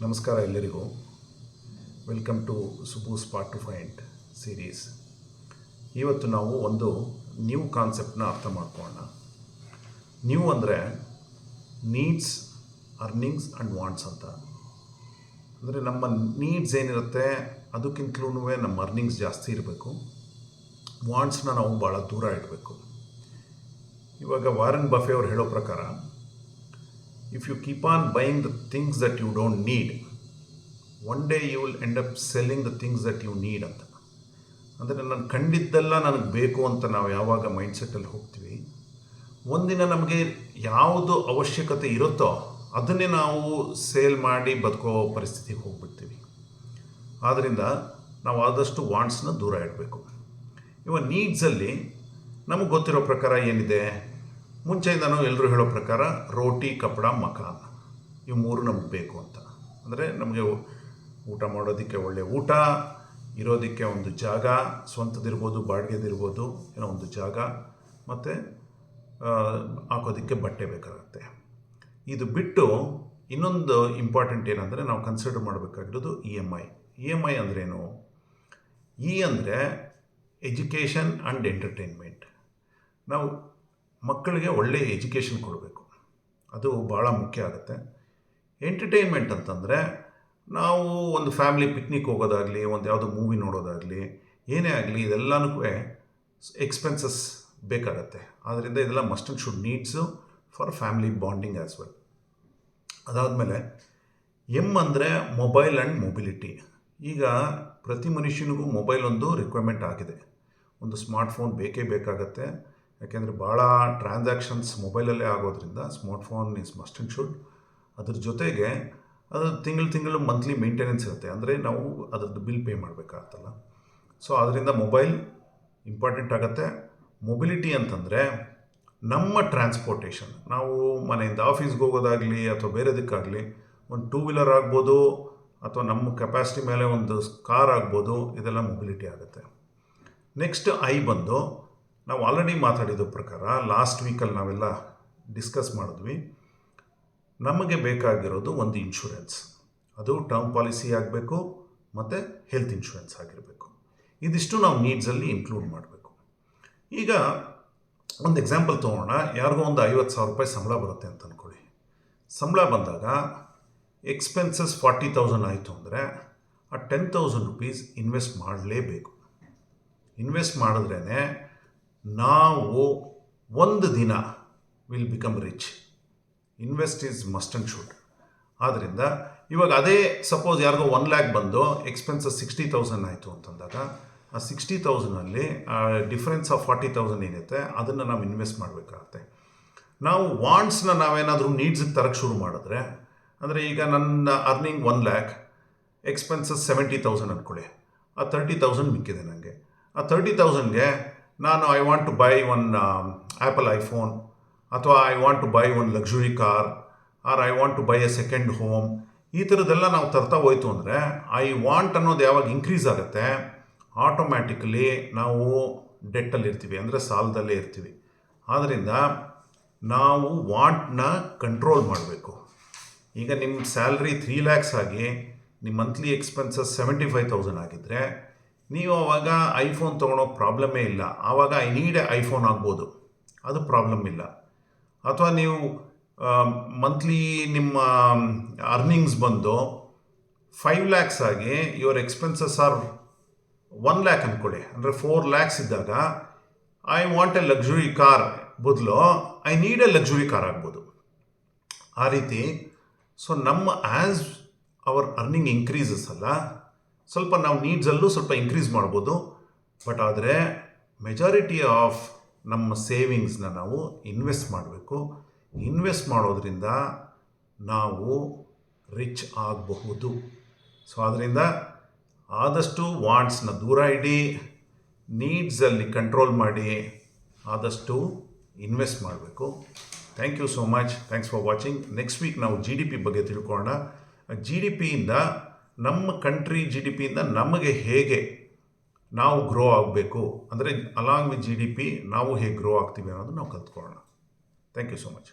ನಮಸ್ಕಾರ ಎಲ್ಲರಿಗೂ. Welcome to ಸುಬೂಸ್ ಪಾರ್ಟ್ ಟು ಫೈಂಡ್ ಸೀರೀಸ್. ಇವತ್ತು ನಾವು ಒಂದು ನ್ಯೂ ಕಾನ್ಸೆಪ್ಟನ್ನ ಅರ್ಥ ಮಾಡ್ಕೊಳ್ಳೋಣ. ನ್ಯೂ ಅಂದರೆ ನೀಡ್ಸ್, ಅರ್ನಿಂಗ್ಸ್ ಆ್ಯಂಡ್ ವಾಂಟ್ಸ್ ಅಂತ. ಅಂದರೆ ನಮ್ಮ ನೀಡ್ಸ್ ಏನಿರುತ್ತೆ ಅದಕ್ಕಿಂತಲೂ ನಮ್ಮ ಅರ್ನಿಂಗ್ಸ್ ಜಾಸ್ತಿ ಇರಬೇಕು, ವಾಂಟ್ಸ್ನ ನಾವು ಭಾಳ ದೂರ ಇಡಬೇಕು. ಇವಾಗ ವಾರನ್ ಬಫೆ ಅವ್ರು ಹೇಳೋ ಪ್ರಕಾರ, if you keep on buying the things that you don't need, one day you will end up selling the things that you need ಅಂತ. ಅಂದರೆ ನಾನು ಕಂಡಿದ್ದೆಲ್ಲ ನನಗೆ ಬೇಕು ಅಂತ ನಾವು ಯಾವಾಗ ಮೈಂಡ್ಸೆಟ್ಟಲ್ಲಿ ಹೋಗ್ತೀವಿ, ಒಂದಿನ ನಮಗೆ ಯಾವುದು ಅವಶ್ಯಕತೆ ಇರುತ್ತೋ ಅದನ್ನೇ ನಾವು ಸೇಲ್ ಮಾಡಿ ಬದುಕೋ ಪರಿಸ್ಥಿತಿಗೆ ಹೋಗ್ಬಿಡ್ತೀವಿ. ಆದ್ದರಿಂದ ನಾವು ಆದಷ್ಟು ವಾಂಟ್ಸ್ನ ದೂರ ಇಡಬೇಕು. ಇವಾಗ ನೀಡ್ಸಲ್ಲಿ ನಮಗೆ ಗೊತ್ತಿರೋ ಪ್ರಕಾರ ಏನಿದೆ, ಮುಂಚೆಯಿಂದನೂ ಎಲ್ಲರೂ ಹೇಳೋ ಪ್ರಕಾರ ರೋಟಿ, ಕಪಡ, ಮಕಾನ್, ಇವು ಮೂರು ನಮಗೆ ಬೇಕು ಅಂತ. ಅಂದರೆ ನಮಗೆ ಊಟ ಮಾಡೋದಕ್ಕೆ ಒಳ್ಳೆಯ ಊಟ, ಇರೋದಕ್ಕೆ ಒಂದು ಜಾಗ, ಸ್ವಂತದಿರ್ಬೋದು ಬಾಡಿಗೆದಿರ್ಬೋದು, ಏನೋ ಒಂದು ಜಾಗ, ಮತ್ತು ಹಾಕೋದಕ್ಕೆ ಬಟ್ಟೆ ಬೇಕಾಗುತ್ತೆ. ಇದು ಬಿಟ್ಟು ಇನ್ನೊಂದು ಇಂಪಾರ್ಟೆಂಟ್ ಏನಂದರೆ ನಾವು ಕನ್ಸಿಡರ್ ಮಾಡಬೇಕಾಗಿರೋದು EMI. EMI ಅಂದ್ರೇನು? ಅಂದರೆ ಎಜುಕೇಷನ್ ಆ್ಯಂಡ್ ಎಂಟರ್ಟೈನ್ಮೆಂಟ್. ನಾವು ಮಕ್ಕಳಿಗೆ ಒಳ್ಳೆಯ ಎಜುಕೇಷನ್ ಕೊಡಬೇಕು, ಅದು ಭಾಳ ಮುಖ್ಯ ಆಗುತ್ತೆ. ಎಂಟರ್ಟೈನ್ಮೆಂಟ್ ಅಂತಂದರೆ ನಾವು ಒಂದು ಫ್ಯಾಮಿಲಿ ಪಿಕ್ನಿಕ್ ಹೋಗೋದಾಗಲಿ, ಒಂದು ಯಾವುದೋ ಮೂವಿ ನೋಡೋದಾಗಲಿ, ಏನೇ ಆಗಲಿ, ಇದೆಲ್ಲನೂ ಎಕ್ಸ್ಪೆನ್ಸಸ್ ಬೇಕಾಗತ್ತೆ. ಆದ್ದರಿಂದ ಇದೆಲ್ಲ must and should needs for family bonding as well. ಅದಾದಮೇಲೆ ಅಂದರೆ ಮೊಬೈಲ್ ಆ್ಯಂಡ್ ಮೊಬಿಲಿಟಿ. ಈಗ ಪ್ರತಿ ಮನುಷ್ಯನಿಗೂ ಮೊಬೈಲ್ ಒಂದು ರಿಕ್ವೈರ್ಮೆಂಟ್ ಆಗಿದೆ. ಒಂದು ಸ್ಮಾರ್ಟ್ಫೋನ್ ಬೇಕೇ ಬೇಕಾಗತ್ತೆ. ಯಾಕೆಂದರೆ ಭಾಳ ಟ್ರಾನ್ಸಾಕ್ಷನ್ಸ್ ಮೊಬೈಲಲ್ಲೇ ಆಗೋದ್ರಿಂದ smartphone is must and should. ಅದ್ರ ಜೊತೆಗೆ ಅದು ತಿಂಗಳು ಮಂತ್ಲಿ ಮೇಂಟೆನೆನ್ಸ್ ಇರುತ್ತೆ, ಅಂದರೆ ನಾವು ಅದರದ್ದು ಬಿಲ್ ಪೇ ಮಾಡಬೇಕಾಗತ್ತಲ್ಲ. ಸೊ ಅದರಿಂದ ಮೊಬೈಲ್ ಇಂಪಾರ್ಟೆಂಟ್ ಆಗುತ್ತೆ. ಮೊಬಿಲಿಟಿ ಅಂತಂದರೆ ನಮ್ಮ ಟ್ರಾನ್ಸ್ಪೋರ್ಟೇಷನ್, ನಾವು ಮನೆಯಿಂದ ಆಫೀಸ್ಗೆ ಹೋಗೋದಾಗಲಿ ಅಥವಾ ಬೇರೆದಕ್ಕಾಗಲಿ ಒಂದು 2 ವೀಲರ್ ಆಗ್ಬೋದು, ಅಥವಾ ನಮ್ಮ ಕೆಪಾಸಿಟಿ ಮೇಲೆ ಒಂದು ಕಾರ್ ಆಗ್ಬೋದು, ಇದೆಲ್ಲ ಮೊಬಿಲಿಟಿ ಆಗುತ್ತೆ. ನೆಕ್ಸ್ಟ್ ಬಂದು ನಾವು ಆಲ್ರೆಡಿ ಮಾತಾಡಿದ ಪ್ರಕಾರ ಲಾಸ್ಟ್ ವೀಕಲ್ಲಿ ನಾವೆಲ್ಲ ಡಿಸ್ಕಸ್ ಮಾಡಿದ್ವಿ. ನಮಗೆ ಬೇಕಾಗಿರೋದು ಒಂದು ಇನ್ಶೂರೆನ್ಸ್, ಅದು ಟರ್ಮ್ ಪಾಲಿಸಿ ಆಗಬೇಕು ಮತ್ತು ಹೆಲ್ತ್ ಇನ್ಶೂರೆನ್ಸ್ ಆಗಿರಬೇಕು. ಇದಿಷ್ಟು ನಾವು ನೀಡ್ಸಲ್ಲಿ ಇನ್ಕ್ಲೂಡ್ ಮಾಡಬೇಕು. ಈಗ ಒಂದು ಎಕ್ಸಾಂಪಲ್ ತೊಗೊಳ್ಳೋಣ. ಯಾರಿಗೋ ಒಂದು 50,000 ರೂಪಾಯಿ ಸಂಬಳ ಬರುತ್ತೆ ಅಂತ ಅಂದ್ಕೊಳ್ಳಿ. ಸಂಬಳ ಬಂದಾಗ ಎಕ್ಸ್ಪೆನ್ಸಸ್ 40,000 ಆಯಿತು ಅಂದರೆ ಆ 10,000 ರೂಪೀಸ್ ಇನ್ವೆಸ್ಟ್ ಮಾಡಲೇಬೇಕು. ಇನ್ವೆಸ್ಟ್ ಮಾಡಿದ್ರೇ ನಾವು ಒಂದು ದಿನ will become rich. Invest is must and should. ಆದ್ದರಿಂದ ಇವಾಗ ಅದೇ ಸಪೋಸ್ ಯಾರಿಗೋ 1 lakh ಬಂದು ಎಕ್ಸ್ಪೆನ್ಸಸ್ 60,000 ಆಯಿತು ಅಂತಂದಾಗ ಆ 60,000ಅಲ್ಲಿ ಡಿಫ್ರೆನ್ಸ್ ಆಫ್ 40,000 ಏನಿರುತ್ತೆ ಅದನ್ನು ನಾವು ಇನ್ವೆಸ್ಟ್ ಮಾಡಬೇಕಾಗತ್ತೆ. ನಾವು ವಾಂಟ್ಸ್ನ ನಾವೇನಾದರೂ ನೀಡ್ಸಿಗೆ ತರಕ್ಕೆ ಶುರು ಮಾಡಿದ್ರೆ, ಅಂದರೆ ಈಗ ನನ್ನ ಅರ್ನಿಂಗ್ 1 lakh, ಎಕ್ಸ್ಪೆನ್ಸಸ್ 70,000 ಅಂದ್ಕೊಳ್ಳಿ, ಆ 30,000 ಮಿಕ್ಕಿದೆ ನನಗೆ. ಆ 30,000ಗೆ ನಾನು I want to buy one Apple iPhone, ಅಥವಾ I want to buy one luxury car, or I want to buy a second home, ಈ ಥರದ್ದೆಲ್ಲ ನಾವು ತರ್ತಾ ಹೋಯ್ತು ಅಂದರೆ ಐ ವಾಂಟ್ ಅನ್ನೋದು ಯಾವಾಗ ಇನ್ಕ್ರೀಸ್ ಆಗುತ್ತೆ, ಆಟೋಮ್ಯಾಟಿಕಲಿ ನಾವು ಡೆಟ್ಟಲ್ಲಿ ಇರ್ತೀವಿ, ಅಂದರೆ ಸಾಲದಲ್ಲೇ ಇರ್ತೀವಿ. ಆದ್ದರಿಂದ ನಾವು ವಾಂಟ್ನ ಕಂಟ್ರೋಲ್ ಮಾಡಬೇಕು. ಈಗ ನಿಮ್ಮ ಸ್ಯಾಲ್ರಿ 3 lakhs ಆಗಿ ನಿಮ್ಮ ಮಂತ್ಲಿ ಎಕ್ಸ್ಪೆನ್ಸಸ್ 75,000 ಆಗಿದ್ದರೆ ನೀವು ಆವಾಗ ಐಫೋನ್ ತೊಗೊಳೋ ಪ್ರಾಬ್ಲಮ್ಮೇ ಇಲ್ಲ. ಆವಾಗ ಐ ನೀಡ್ ಐಫೋನ್ ಆಗ್ಬೋದು, ಅದು ಪ್ರಾಬ್ಲಮ್ ಇಲ್ಲ. ಅಥವಾ ನೀವು ಮಂತ್ಲಿ ನಿಮ್ಮ ಅರ್ನಿಂಗ್ಸ್ ಬಂದು 5 lakhs ಆಗಿ ಯುವರ್ ಎಕ್ಸ್ಪೆನ್ಸಸ್ ಆರ್ 1 lakh ಅಂದ್ಕೊಳ್ಳಿ, ಅಂದರೆ 4 lakhs ಇದ್ದಾಗ I want a luxury car ಬದಲು I need a luxury car ಆಗ್ಬೋದು. ಆ ರೀತಿ ಸೊ ನಮ್ಮ ಆ್ಯಸ್ ಅವರ್ ಅರ್ನಿಂಗ್ ಇನ್ಕ್ರೀಸಸ್ ಅಲ್ಲ, ಸ್ವಲ್ಪ ನಾವು ನೀಡ್ಸಲ್ಲೂ ಸ್ವಲ್ಪ ಇನ್ಕ್ರೀಸ್ ಮಾಡ್ಬೋದು. ಬಟ್ ಆದರೆ ಮೆಜಾರಿಟಿ ಆಫ್ ನಮ್ಮ ಸೇವಿಂಗ್ಸ್ನ ನಾವು ಇನ್ವೆಸ್ಟ್ ಮಾಡಬೇಕು. ಇನ್ವೆಸ್ಟ್ ಮಾಡೋದ್ರಿಂದ ನಾವು ರಿಚ್ ಆಗಬಹುದು. ಸೊ ಅದರಿಂದ ಆದಷ್ಟು ವಾಂಟ್ಸ್ನ ದೂರ ಇಡಿ, ನೀಡ್ಸಲ್ಲಿ ಕಂಟ್ರೋಲ್ ಮಾಡಿ, ಆದಷ್ಟು ಇನ್ವೆಸ್ಟ್ ಮಾಡಬೇಕು. Thank you so much. Thanks for watching. Next week ನಾವು GDP ಬಗ್ಗೆ ತಿಳ್ಕೊಳ್ಳೋಣ. GDPಯಿಂದ ನಮ್ಮ ಕಂಟ್ರಿ GDPಯಿಂದ ನಮಗೆ ಹೇಗೆ ನಾವು ಗ್ರೋ ಆಗಬೇಕು, ಅಂದರೆ ಅಲಾಂಗ್ ವಿತ್ GDP ನಾವು ಹೇಗೆ ಗ್ರೋ ಆಗ್ತೀವಿ ಅನ್ನೋದು ನಾವು ಕಲ್ತ್ಕೊಳ್ಳೋಣ. Thank you so much.